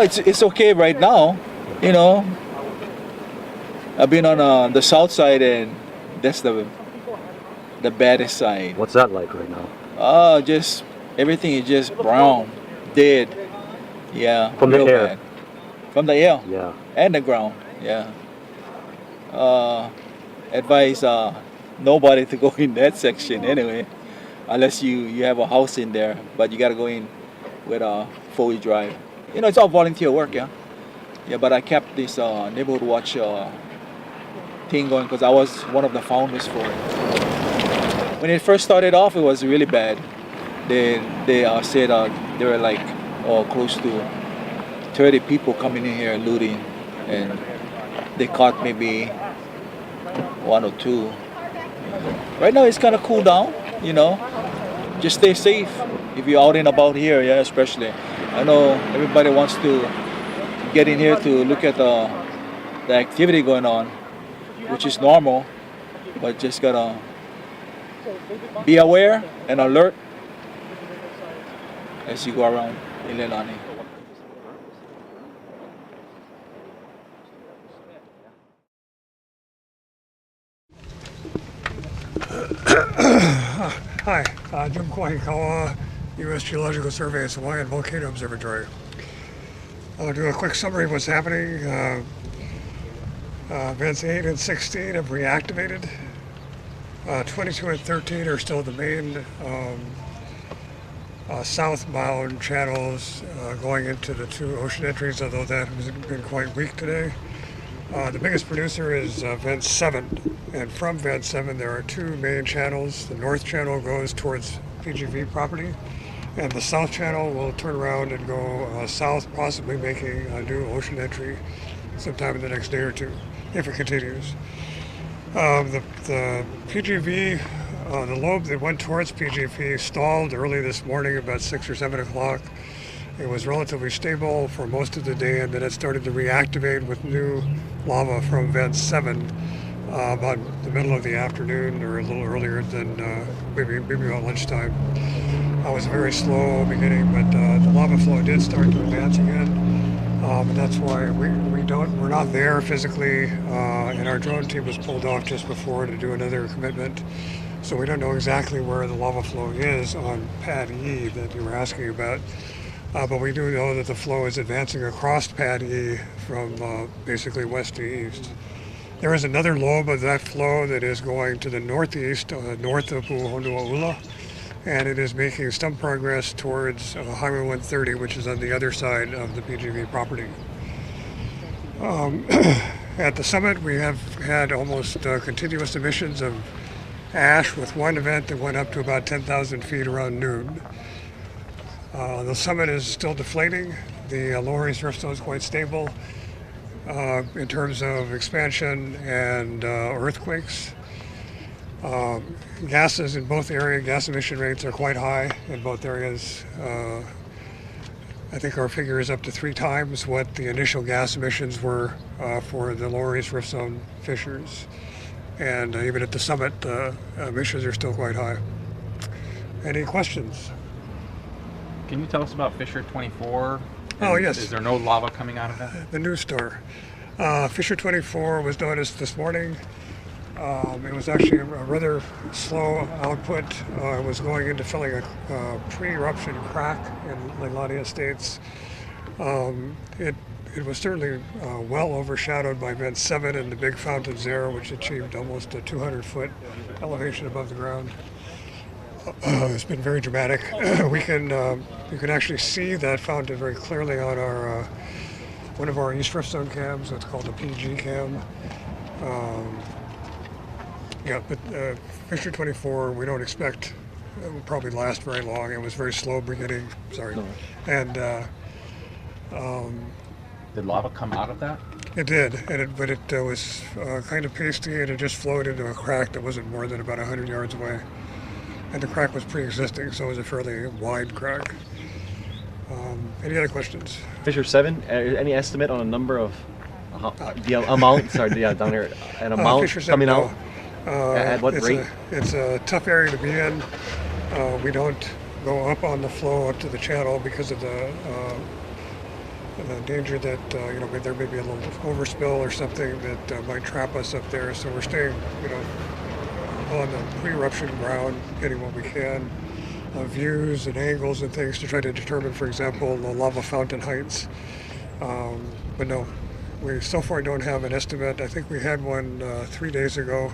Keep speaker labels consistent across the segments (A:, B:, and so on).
A: Well, it's okay right now. You know, I've been on the south side, and that's the baddest side.
B: What's that like right now?
A: Just everything is just brown, dead. Yeah,
B: From the
A: real
B: air.
A: bad. From the air.
B: Yeah.
A: And the ground. Yeah. Advise nobody to go in that section anyway, unless you have a house in there. But you gotta go in with a 4-wheel drive. You know, it's all volunteer work. Yeah. Yeah, but I kept this neighborhood watch thing going because I was one of the founders for it. When it first started off, it was really bad. They said there were like close to 30 people coming in here looting, and they caught maybe 1 or 2. Right now it's kind of cool down, you know. Just stay safe if you're out and about here, yeah, especially. I know everybody wants to get in here to look at the activity going on, which is normal, but just gotta be aware and alert as you go around in Leilani.
C: Hi, Jim Kwahikawa, U.S. Geological Survey's Hawaiian Volcano Observatory. I'll do a quick summary of what's happening. Events 8 and 16 have reactivated. 22 and 13 are still the main southbound channels going into the 2 ocean entries, although that has been quite weak today. The biggest producer is vent 7, and from vent 7 there are 2 main channels. The north channel goes towards PGV property, and the south channel will turn around and go south, possibly making a new ocean entry sometime in the next day or 2, if it continues. The PGV, the lobe that went towards PGV stalled early this morning about 6 or 7 o'clock. It was relatively stable for most of the day, and then it started to reactivate with new lava from vent 7 about the middle of the afternoon, or a little earlier than maybe about lunchtime. It was a very slow beginning, but the lava flow did start to advance again. And that's why we're not there physically, and our drone team was pulled off just before to do another commitment. So we don't know exactly where the lava flow is on pad E that you were asking about. But we do know that the flow is advancing across pad E from basically west to east. There is another lobe of that flow that is going to the northeast, north of Pu'uhonua'ula, and it is making some progress towards Highway 130, which is on the other side of the PGV property. At the summit, we have had almost continuous emissions of ash, with one event that went up to about 10,000 feet around noon. The summit is still deflating. The lower east driftstone is quite stable in terms of expansion and earthquakes. Gases in both areas, gas emission rates are quite high in both areas. I think our figure is up to 3 times what the initial gas emissions were for the lower east rift zone fissures. And even at the summit, emissions are still quite high. Any questions?
D: Can you tell us about Fissure 24?
C: Oh, yes.
D: Is there no lava coming out of that?
C: The news star. Fissure 24 was noticed this morning. It was actually a rather slow output. It was going into filling a pre-eruption crack in Leilani Estates. It was certainly well overshadowed by vent 7 and the big fountains there, which achieved almost a 200-foot elevation above the ground. It's been very dramatic. You can actually see that fountain very clearly on our one of our East Rift Zone cams. It's called the PG cam. But Fissure 24, we don't expect it will probably last very long. It was very slow beginning. Sorry, no. And
D: did lava come out of that?
C: It did, but it was kind of pasty, and it just flowed into a crack that wasn't more than about 100 yards away. And the crack was pre-existing, so it was a fairly wide crack. Any other questions?
B: Fissure 7, any estimate on a number of the amount? Sorry, yeah, down here, an amount coming out? At what rate?
C: It's a tough area to be in. We don't go up on the flow up to the channel because of the the danger that there may be a little overspill or something that might trap us up there. So we're staying on the pre-eruption ground, getting what we can, views and angles and things to try to determine, for example, the lava fountain heights. But no, we so far don't have an estimate. I think we had one 3 days ago.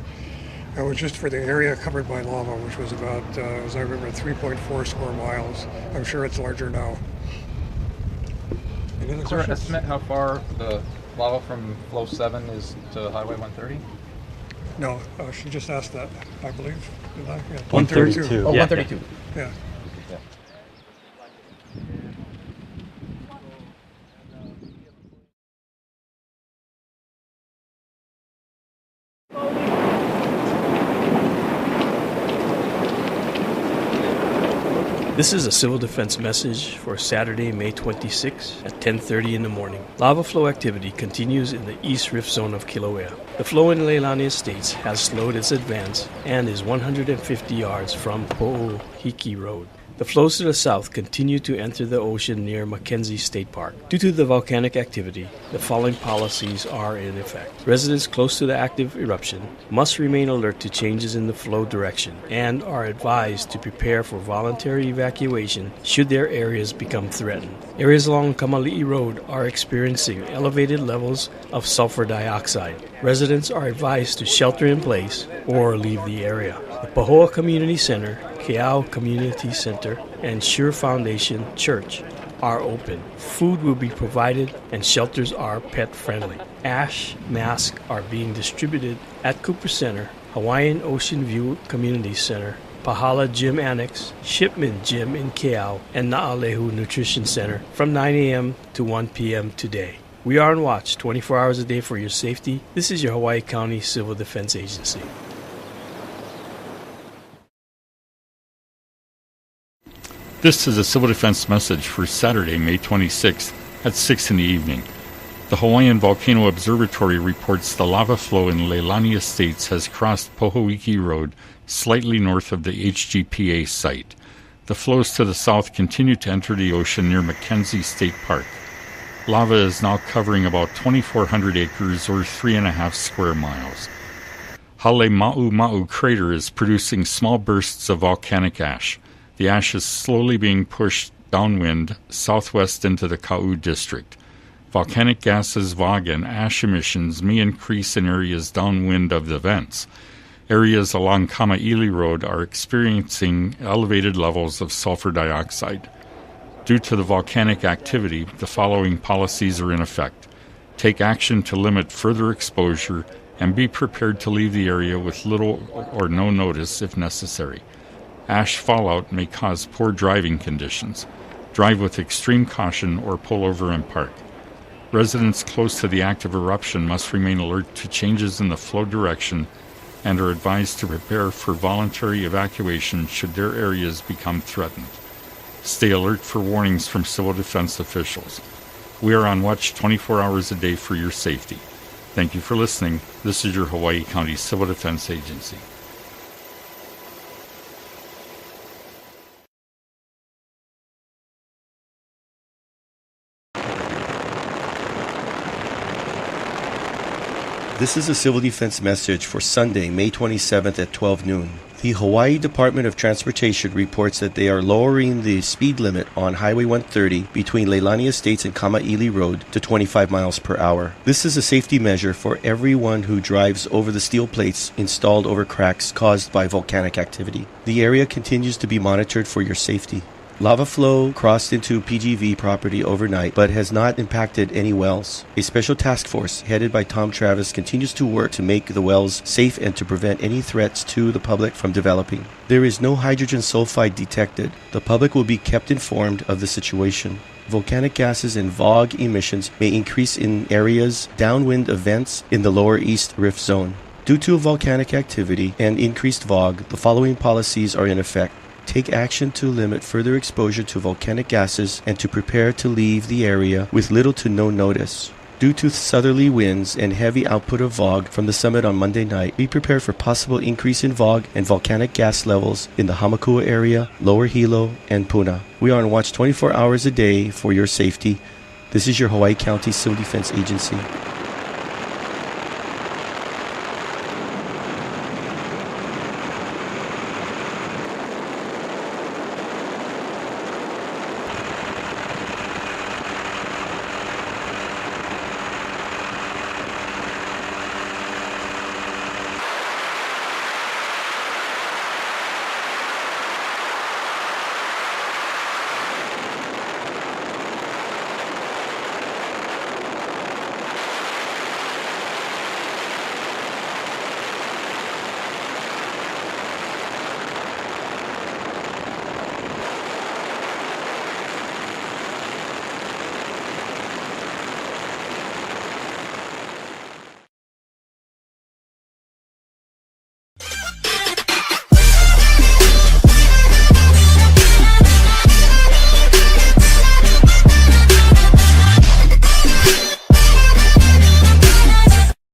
C: It was just for the area covered by lava, which was about, as I remember, 3.4 square miles. I'm sure it's larger now. Any other
D: Is there an
C: questions?
D: estimate how far the lava from flow 7 is to Highway 130?
C: No, she just asked that, I believe. Did I? Yeah.
B: 132.
D: Oh,
B: Yeah.
D: 132.
C: Yeah.
E: This is a civil defense message for Saturday, May 26 at 10:30 in the morning. Lava flow activity continues in the East Rift Zone of Kilauea. The flow in Leilani Estates has slowed its advance and is 150 yards from Po'ohiki Road. The flows to the south continue to enter the ocean near Mackenzie State Park. Due to the volcanic activity, the following policies are in effect. Residents close to the active eruption must remain alert to changes in the flow direction and are advised to prepare for voluntary evacuation should their areas become threatened. Areas along Kamali'i Road are experiencing elevated levels of sulfur dioxide. Residents are advised to shelter in place or leave the area. The Pahoa Community Center, Keau Community Center, and Sure Foundation Church are open. Food will be provided and shelters are pet friendly. Ash masks are being distributed at Cooper Center, Hawaiian Ocean View Community Center, Pahala Gym Annex, Shipman Gym in Keau, and Na'alehu Nutrition Center from 9 a.m. to 1 p.m. today. We are on watch 24 hours a day for your safety. This is your Hawaii County Civil Defense Agency.
F: This is a civil defense message for Saturday, May 26th at 6 in the evening. The Hawaiian Volcano Observatory reports the lava flow in Leilani Estates has crossed Po'ohiki Road slightly north of the HGPA site. The flows to the south continue to enter the ocean near Mackenzie State Park. Lava is now covering about 2,400 acres or 3.5 square miles. Hale Ma'u crater is producing small bursts of volcanic ash. The ash is slowly being pushed downwind southwest into the Kau district. Volcanic gases, VOG, and ash emissions may increase in areas downwind of the vents. Areas along Kama'ili Road are experiencing elevated levels of sulfur dioxide. Due to the volcanic activity, the following policies are in effect. Take action to limit further exposure and be prepared to leave the area with little or no notice if necessary. Ash fallout may cause poor driving conditions. Drive with extreme caution or pull over and park. Residents close to the active eruption must remain alert to changes in the flow direction and are advised to prepare for voluntary evacuation should their areas become threatened. Stay alert for warnings from civil defense officials. We are on watch 24 hours a day for your safety. Thank you for listening. This is your Hawaii County Civil Defense Agency.
G: This is a civil defense message for Sunday, May 27th at 12 noon. The Hawaii Department of Transportation reports that they are lowering the speed limit on Highway 130 between Leilani Estates and Kama'ili Road to 25 miles per hour. This is a safety measure for everyone who drives over the steel plates installed over cracks caused by volcanic activity. The area continues to be monitored for your safety. Lava flow crossed into PGV property overnight but has not impacted any wells. A special task force headed by Tom Travis continues to work to make the wells safe and to prevent any threats to the public from developing. There is no hydrogen sulfide detected. The public will be kept informed of the situation. Volcanic gases and VOG emissions may increase in areas downwind of vents in the lower East Rift Zone. Due to volcanic activity and increased VOG, the following policies are in effect. Take action to limit further exposure to volcanic gases and to prepare to leave the area with little to no notice. Due to southerly winds and heavy output of VOG from the summit on Monday night, be prepared for possible increase in VOG and volcanic gas levels in the Hamakua area, Lower Hilo, and Puna. We are on watch 24 hours a day for your safety. This is your Hawaii County Civil Defense Agency.